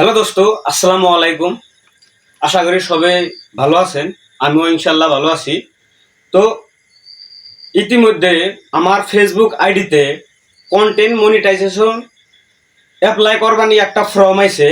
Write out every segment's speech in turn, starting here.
Hello দোস্ত, আসসালামু আলাইকুম। আশা করি সবাই ভালো আছেন। আমিও ইনশাল্লাহ ভালো আছি। তো ইতিমধ্যে আমার ফেসবুক আইডিতে কন্টেন্ট মনিটাইজেশন অ্যাপ্লাই করবার নিয়ে একটা ফর্ম আইছে।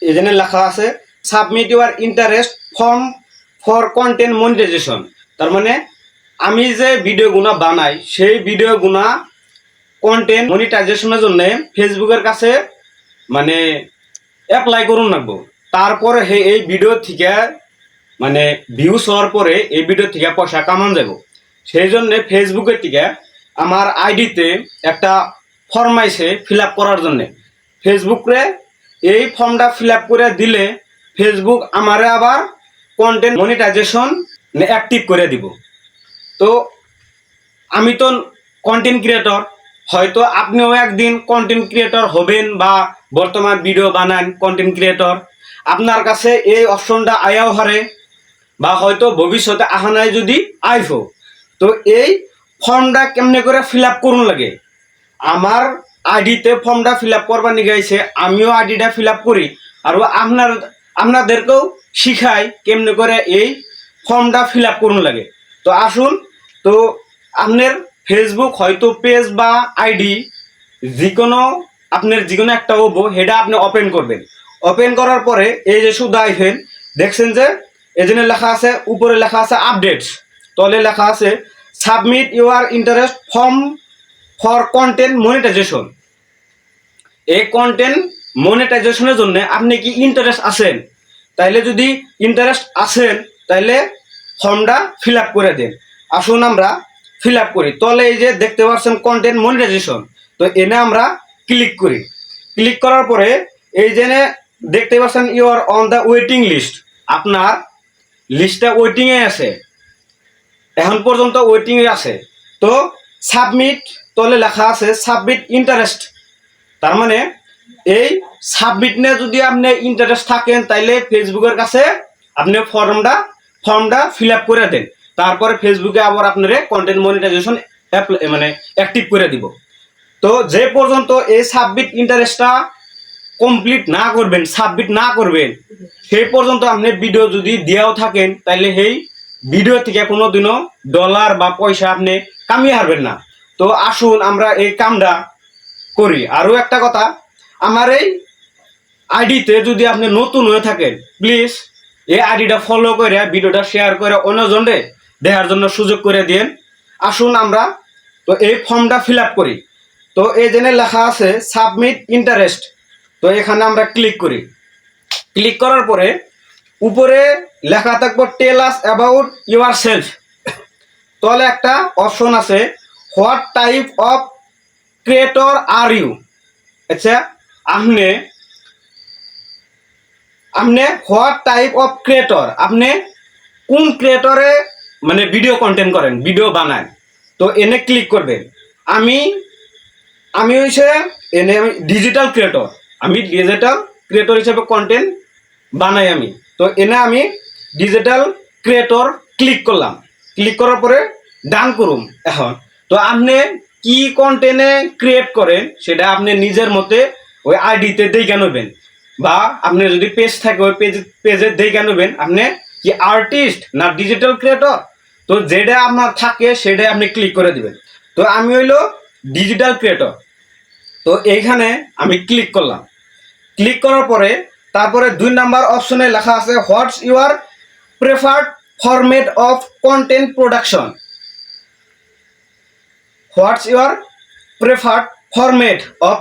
এখানে লেখা আছে submit your interest form for content monetisation. তার মানে আমি যে ভিডিওগুনা বানাই সেই ভিডিওগুনা কন্টেন্ট মনিটাইজেশনের জন্য ফেসবুকের কাছে মানে অ্যাপ্লাই করুন লাগবো। তারপরে এই ভিডিও থেকে মানে ভিউস হওয়ার পরে এই ভিডিও থেকে পয়সা কামান যাব। সেই জন্য ফেসবুকের থেকে আমার আইডিতে একটা ফর্ম আইছে ফিল আপ করার জন্যে। ফেসবুকে এই ফর্মটা ফিল আপ করে দিলে ফেসবুক আমারে আবার কন্টেন্ট মনিটাইজেশন অ্যাক্টিভ করে দিব। তো আমি তো কন্টেন্ট ক্রিয়েটর, হয়তো আপনিও একদিন কন্টেন্ট ক্রিয়েটর হবেন বা বর্তমান ভিডিও বানান কন্টেন্ট ক্রিয়েটর, আপনার কাছে এই অপশনটা আয়াও হারে বা হয়তো ভবিষ্যতে আহানায় যদি আইফো। তো এই ফর্মটা কেমনে করে ফিল আপ করুন লাগে, আমার আইডিতে ফর্মটা ফিল আপ করবার নিয়ে গেছে, আমিও আইডিটা ফিল আপ করি আর আপনাদেরকেও শিখাই কেমনে করে এই ফর্মটা ফিল আপ করুন লাগে। তো আসুন, তো আপনার ফেসবুক হয়তো পেজ বা আইডি যে কোনো একটা হবো, সেটা আপনি ওপেন করবেন। ওপেন করার পরে এই যে শুধু আইফেন দেখছেন যে এজন্য লেখা আছে, উপরে লেখা আছে আপডেটস, তলে লেখা আছে submit your interest form for content monetisation. এই কন্টেন্ট মনিটাইজেশনের জন্য আপনি কি ইন্টারেস্ট আছেন? তাইলে যদি ইন্টারেস্ট আছেন তাইলে ফর্মটা ফিল আপ করে দেন। আসুন আমরা ফিল আপ করি। তলে এই যে দেখতে পাচ্ছেন কন্টেন্ট মনিটাইজেশন, তো এনে আমরা ক্লিক করি। ক্লিক করার পরে এই যে দেখতে পাচ্ছেন you are on the waiting list, আপনার লিস্টটা ওয়েটিংয়ে আছে, এখন পর্যন্ত ওয়েটিংয়ে আছে। তো সাবমিট, তলে লেখা আছে সাবমিট ইন্টারেস্ট। তার মানে এই সাবমিট নিয়ে যদি আপনি ইন্টারেস্ট থাকেন তাইলে ফেসবুকের কাছে আপনি ফর্মটা ফিল আপ করে দেন। তারপরে ফেসবুকে আবার আপনার কন্টেন্ট মনিটাইজেশন মানে অ্যাক্টিভ করে দিব। তো যে পর্যন্ত এই সাবমিট ইন্টারেস্টটা কমপ্লিট না করবেন, সাবমিট না করবেন, সেই পর্যন্ত আপনি ভিডিও যদি দিয়েও থাকেন তাইলে সেই ভিডিও থেকে কোনোদিনও ডলার বা পয়সা আপনি কামিয়ে হারবেন না। তো আসুন আমরা এই কামটা করি। আরও একটা কথা, আমার এই আইডিতে যদি আপনি নতুন হয়ে থাকেন প্লিজ এই আইডিটা ফলো করে ভিডিওটা শেয়ার করে অন্যজনরে দেখার জন্য সুযোগ করে দিন। আসুন আমরা তো এই ফর্মটা ফিল আপ করি। তো এই জন্য লেখা আছে সাবমিট ইন্টারেস্ট, তো এখানে আমরা ক্লিক করি। ক্লিক করার পরে উপরে লেখা থাকবো tell us about yourself, তাহলে একটা অপশন আছে what type of creator are you. আচ্ছা, আপনি হোয়াট টাইপ অফ ক্রিয়েটর, আপনি কোন ক্রিয়েটরে মানে ভিডিও কন্টেন্ট করেন, ভিডিও বানান। তো এনে ক্লিক করবেন। আমি হচ্ছে এনে আমি ডিজিটাল ক্রিয়েটর হিসেবে কন্টেন্ট বানাই আমি। তো এনে আমি ডিজিটাল ক্রিয়েটর ক্লিক করলাম। ক্লিক করার পরে ডান করুন। এখন তো আপনি কি কন্টেন্টে ক্রিয়েট করেন সেটা আপনি নিজের মতে ওই আইডিতে দেখে নেবেন, বা আপনি যদি পেজ থাকে ওই পেজে দেখে নেবেন আপনি কি আর্টিস্ট না ডিজিটাল ক্রিয়েটর। তো যেটা আপনার থাকে সেটাই আপনি ক্লিক করে দিবেন। তো আমি হইলো ডিজিটাল ক্রিয়েটর। তো এইখানে আমি ক্লিক করলাম। ক্লিক করার পরে তারপরে 2 নাম্বার অপশনে লেখা আছে what's your preferred format of content production. What's your preferred format of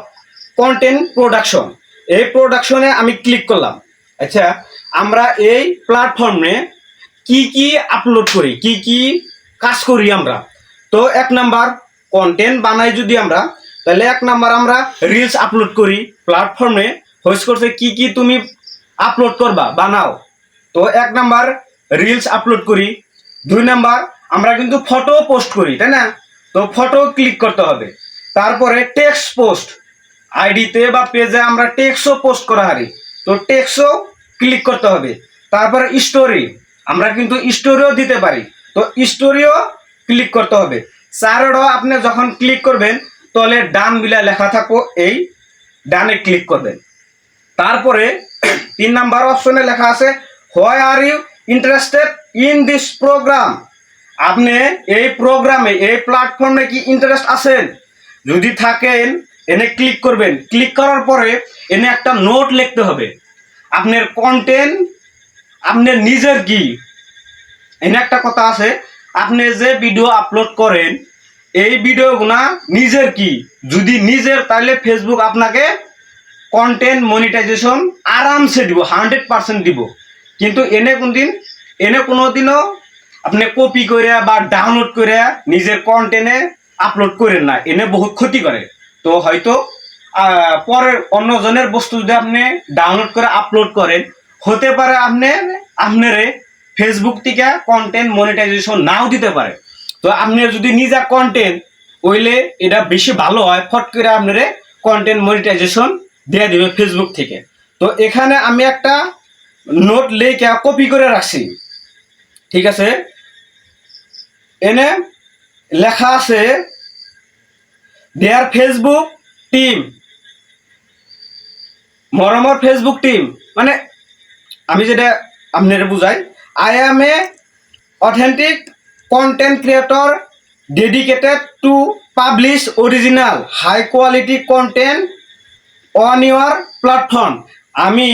content production, এই প্রোডাকশনে আমি ক্লিক করলাম। আচ্ছা, আমরা এই প্ল্যাটফর্মে কি কি আপলোড করি, কি কি কাজ করি আমরা। তো 1 নাম্বার কন্টেন্ট বানাই যদি আমরা, তাহলে 1 নাম্বার আমরা রিলস আপলোড করি। প্ল্যাটফর্মে হোস্ট করছে কি কি তুমি আপলোড করবা বানাও, তো 1 নাম্বার রিলস আপলোড করি। 2 নাম্বার আমরা কিন্তু ফটো পোস্ট করি, তাই না? তো ফটো ক্লিক করতে হবে। তারপরে টেক্সট পোস্ট, আইডিতে বা পেজে আমরা টেক্সটও পোস্ট করা হারি, তো টেক্সটও ক্লিক করতে হবে। তারপরে স্টোরি, আমরা কিন্তু স্টোরিও দিতে পারি, তো স্টোরিও ক্লিক করতে হবে। চারও আপনি যখন ক্লিক করবেন তাহলে ডান বিলা লেখা থাকবো, এই ডানে ক্লিক করবেন। তারপরে 3 নাম্বার অপশনে লেখা আছে why are you interested in this program. আপনি এই প্রোগ্রামে এই প্ল্যাটফর্মে কি ইন্টারেস্ট আছেন? যদি থাকেন এনে ক্লিক করবেন। ক্লিক করার পরে এনে একটা নোট লিখতে হবে। আপনার কন্টেন্ট আপনার নিজের কি, এনে একটা কথা আছে, আপনি যে ভিডিও আপলোড করেন এই ভিডিওগুলা নিজের কি, যদি নিজের তাহলে ফেসবুক আপনাকে কন্টেন্ট মনিটাইজেশন আরামসে দিব, 100% দিব। কিন্তু এনে কোনোদিনও আপনি কপি করে বা ডাউনলোড করে নিজের কন্টেন্টে আপলোড করেন না, এনে বহুত ক্ষতি করে। তো হয়তো পরের অন্যজনের বস্তু যদি আপনি ডাউনলোড করে আপলোড করেন, হতে পারে আপনারে ফেসবুক থেকে কন্টেন্ট মনিটাইজেশন নাও দিতে পারে। তো আপনার যদি নিজা কন্টেন্ট হইলে এটা বেশি ভালো হয়, ফট করে আপনারে কন্টেন্ট মনিটাইজেশন দিয়ে দিবে ফেসবুক থেকে। তো এখানে আমি একটা নোট লিখে কপি করে রাখছি, ঠিক আছে। এনে লেখা আছে দেয়ার ফেসবুক টিম, মরমর ফেসবুক টিম, মানে আমি যেটা আপনারা বুঝাই, I am a authentic content creator dedicated to publish original high quality content on your platform. আমি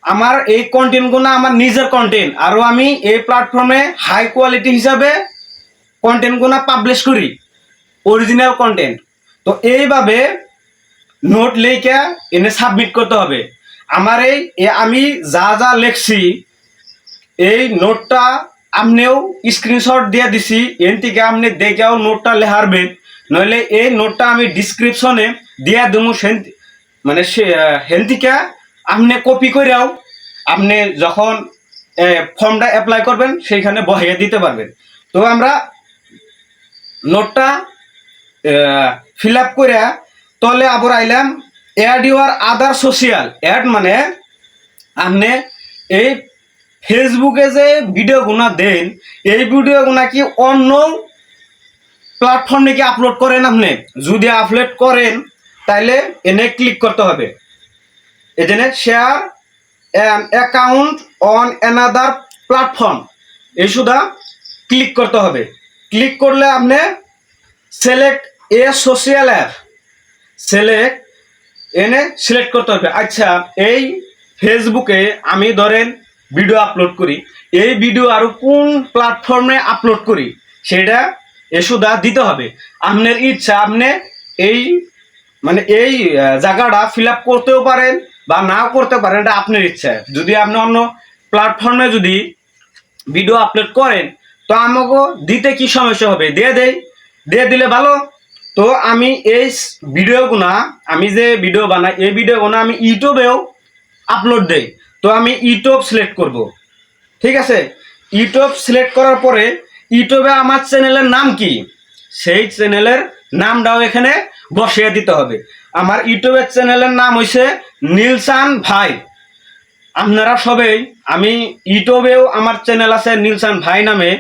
আমার এই কন্টেন্টগুলো আমার নিজের কন্টেন্ট, আরও আমি এই প্ল্যাটফর্মে হাই কোয়ালিটি হিসাবে কন্টেন্টগুলো পাবলিশ করি, অরিজিনাল কন্টেন্ট। তো এইভাবে নোট লেখা এনে সাবমিট করতে হবে। আমার আমি যা যা লিখছি এই নোটটা আপনিও স্ক্রিনশট দিয়ে দিছি, এন থেকে আপনি দেখেও নোটটা লেখারবেন, নইলে এই নোটটা আমি ডিসক্রিপশনে দিয়ে দেবো, মানে হেন থেকে আপনি কপি করেও আপনি যখন ফর্মটা অ্যাপ্লাই করবেন সেইখানে বহিয়ে দিতে পারবেন। তো আমরা নোটটা ফিল আপ করে তলে আবার আইলাম add your other social. Add মানে আপনি এই ফেসবুকে যে ভিডিওগুলো দেন এই ভিডিওগুলো কি অন্য প্ল্যাটফর্মে কি আপলোড করেন? আপনি যদি আপলোড করেন তাহলে এনে ক্লিক করতে হবে, এজন্য share an account on another platform, এই সুদা ক্লিক করতে হবে। ক্লিক করলে আপনি সিলেক্ট এ সোশ্যাল অ্যাপ সিলেক্ট করতে হবে। আচ্ছা, এই ফেসবুকে আমি ধরেন ভিডিও আপলোড করি, এই ভিডিও আরো কোন প্ল্যাটফর্মে আপলোড করি সেটা এসুদা দিতে হবে। আপনার ইচ্ছা, আপনি এই জায়গাটা ফিল আপ করতেও পারেন বা নাও করতে পারেন, এটা আপনার ইচ্ছা। যদি আপনি অন্য প্ল্যাটফর্মে যদি ভিডিও আপলোড করেন তো আমাকে দিতে কি সমস্যা হবে? দিয়ে দিলে ভালো। তো আমি এই ভিডিওগুলা, আমি যে ভিডিও বানাই এই ভিডিওগুলো আমি ইউটিউবেও আপলোড দেই। তো আমি ইউটিউব সিলেক্ট করব, ঠিক আছে। ইউটিউব সিলেক্ট করার পরে ইউটিউবে আমার চ্যানেলের নাম কি সেই চ্যানেলের নামটাও এখানে বসিয়ে দিতে হবে। আমার ইউটিউবের চ্যানেলের নাম হইছে নীলসান ভাই। আপনারা সবাই, আমি ইউটিউবেও আমার চ্যানেল আছে নীলসান ভাই নামে,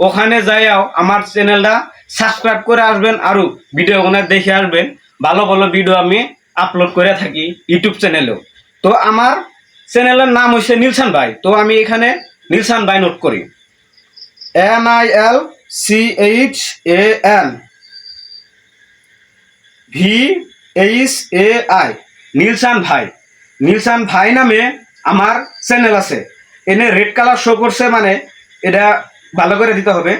ওখানে যাইয়াও আমার চ্যানেলটা সাবস্ক্রাইব করে আসবেন, আরও ভিডিওগুলো দেখে আসবেন। ভালো ভালো ভিডিও আমি আপলোড করে থাকি ইউটিউব চ্যানেলেও। তো আমার চ্যানেলের নাম হচ্ছে নীলসান ভাই। তো আমি এখানে নীলসান ভাই নোট করি, NILCHAN VHAI, নীলসান ভাই নামে আমার চ্যানেল আছে। এনে রেড কালার শো করছে, মানে এটা ভালো করে দিতে হবে,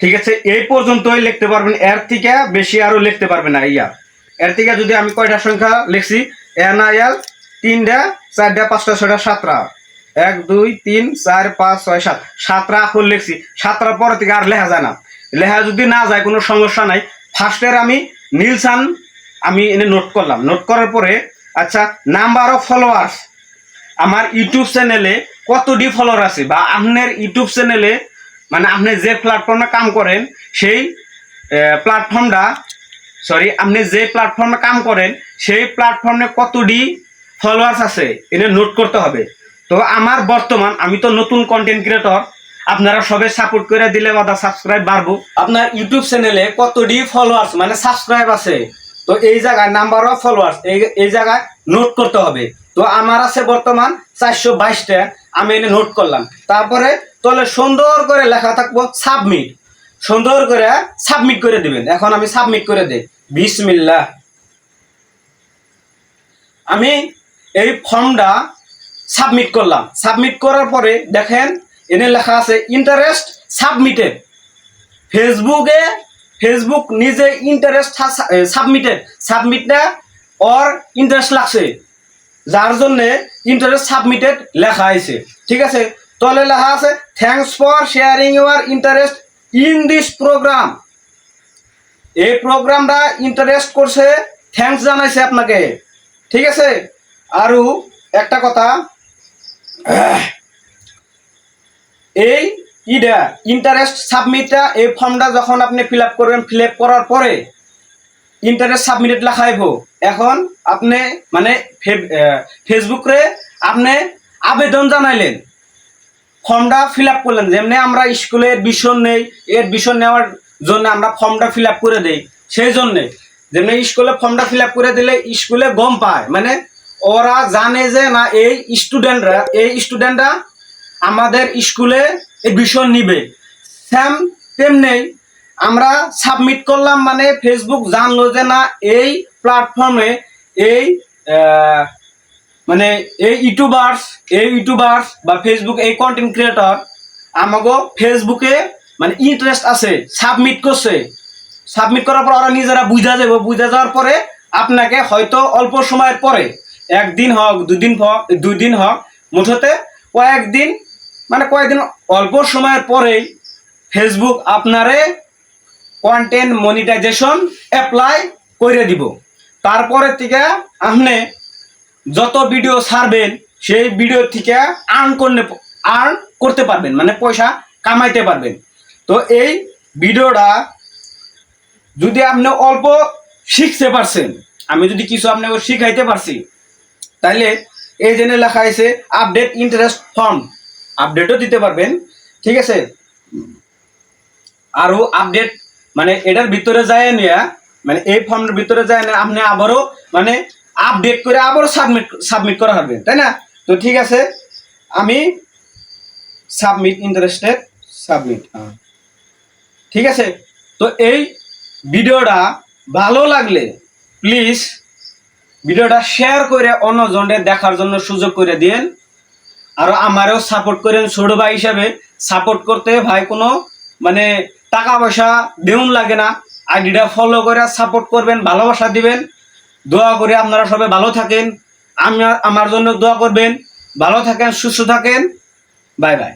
ঠিক আছে। এই পর্যন্তই লিখতে পারবেন, এর থেকে বেশি আরো লিখতে পারবেন না। এর থেকে যদি আমি কয়টা সংখ্যা লিখছি, NIL 3টা 4টা 5টা 6টা 7টা 1 2 3 4 5 6 7 7টা আখর লিখছি। 7টার পর থেকে আর লেখা যায় না। লেখা যদি না যায় কোনো সমস্যা নাই। ফার্স্টের আমি নীলসান আমি এনে নোট করলাম। নোট করার পরে আচ্ছা, নাম্বার অফ ফলোয়ার্স, আমার ইউটিউব চ্যানেলে কতটি ফলোয়ার আছে, বা আপনার ইউটিউব চ্যানেলে মানে আপনি যে প্ল্যাটফর্মে কাম করেন সেই প্ল্যাটফর্মটা, আপনি যে প্ল্যাটফর্মে কাম করেন সেই প্ল্যাটফর্মে কতটি ফলোয়ার্স আছে এটা নোট করতে হবে। তো আমার বর্তমান, আমি তো নতুন কন্টেন্ট ক্রিয়েটর, আপনারা সবাই সাপোর্ট করে দিলে বাদা সাবস্ক্রাইব বাড়বো। আপনার ইউটিউব চ্যানেলে কতটি ফলোয়ার্স মানে সাবস্ক্রাইব আছে তো এই জায়গায় নাম্বার অফ ফলোয়ার্স এই জায়গায় নোট করতে হবে। তো আমার আছে বর্তমান 422টা, আমি এনে নোট করলাম। তারপরে তাহলে সুন্দর করে লেখা থাকবো সাবমিট, সুন্দর করে সাবমিট করে দিবেন। এখন আমি সাবমিট করে দেই, বিসমিল্লাহ। আমি এই ফর্মটা সাবমিট করলাম। সাবমিট করার পরে দেখেন এনে লেখা আছে ইন্টারেস্ট সাবমিটেড। ফেসবুক নিজে ইন্টারেস্ট সাবমিটটা ওর ইন্টারেস্ট লাগছে, যার জন্যে ইন্টারেস্ট সাবমিটেড লেখা আছে। ঠিক আছে, তাহলে লেখা আছে thanks for sharing your interest in this program. এই প্রোগ্রামটা ইন্টারেস্ট করছে, থ্যাংকস জানাইছে আপনাকে। ঠিক আছে, আরও একটা কথা, এই ইন্টারেস্ট সাবমিটটা, এই ফর্মটা যখন আপনি ফিল আপ করবেন, ফিল আপ করার পরে ইন্টারেস্ট সাবমিটেড লেখাইব। এখন আপনি মানে ফেসবুকে আপনি আবেদন জানাইলেন, ফর্মটা ফিল আপ করলেন। যেমনি আমরা স্কুলে এডমিশন নেই, এডমিশন নেওয়ার জন্য আমরা ফর্মটা ফিল আপ করে দেই, সেই জন্যে যেমনি স্কুলে ফর্মটা ফিল আপ করে দিলে স্কুলে গম পায়, মানে ওরা জানে যে না এই স্টুডেন্টরা আমাদের স্কুলে এডমিশন নিবে। তেমনি আমরা সাবমিট করলাম মানে ফেসবুক জানলো যে না এই প্ল্যাটফর্মে এই মানে এই ইউটিউবার্স বা ফেসবুক এই কন্টেন্ট ক্রিয়েটর আমাকে ফেসবুকে মানে ইন্টারেস্ট আছে, সাবমিট করছে। সাবমিট করার পর ওরা নিজেরা বুঝা যাওয়ার পরে আপনাকে হয়তো অল্প সময়ের পরে, একদিন হোক দুই দিন হোক, মুঠতে কয়েকদিন অল্প সময়ের পরেই ফেসবুক আপনারে কন্টেন্ট মনিটাইজেশন অ্যাপ্লাই করে দিব। তারপরে থেকে আপনি যত ভিডিও ছাড়বেন সেই ভিডিও থেকে আর্ন করতে পারবেন, মানে পয়সা কামাইতে পারবেন। তো এই ভিডিওটা যদি আপনি অল্প শিখতে পারছেন, আমি যদি কিছু আপনাকে শিখাইতে পারছি, তাইলে এই জন্য লেখা আছে আপডেট ইন্টারেস্ট ফর্ম, আপডেটও দিতে পারবেন। ঠিক আছে, আরও আপডেট মানে এটার ভিতরে যায় নিয়ে, মানে এই ফর্মের ভিতরে যায় না, আপনি আবারও মানে আপডেট করে আবারও সাবমিট করা হবে, তাই না? তো ঠিক আছে, আমি সাবমিট ইন্টারেস্টেড সাবমিট। ঠিক আছে, তো এই ভিডিওটা ভালো লাগলে প্লিজ ভিডিওটা শেয়ার করে অন্যজনের দেখার জন্য সুযোগ করে দিন। আর আমারও সাপোর্ট করেন, ছোট ভাই হিসাবে সাপোর্ট করতে ভাই কোনো মানে টাকা পয়সা দেউন লাগে না। আইডিটা ফলো করে সাপোর্ট করবেন, ভালোবাসা দিবেন। দোয়া করে আপনারা সবাই ভালো থাকেন, আমার জন্য দোয়া করবেন। ভালো থাকেন, সুস্থ থাকেন, বাই বাই।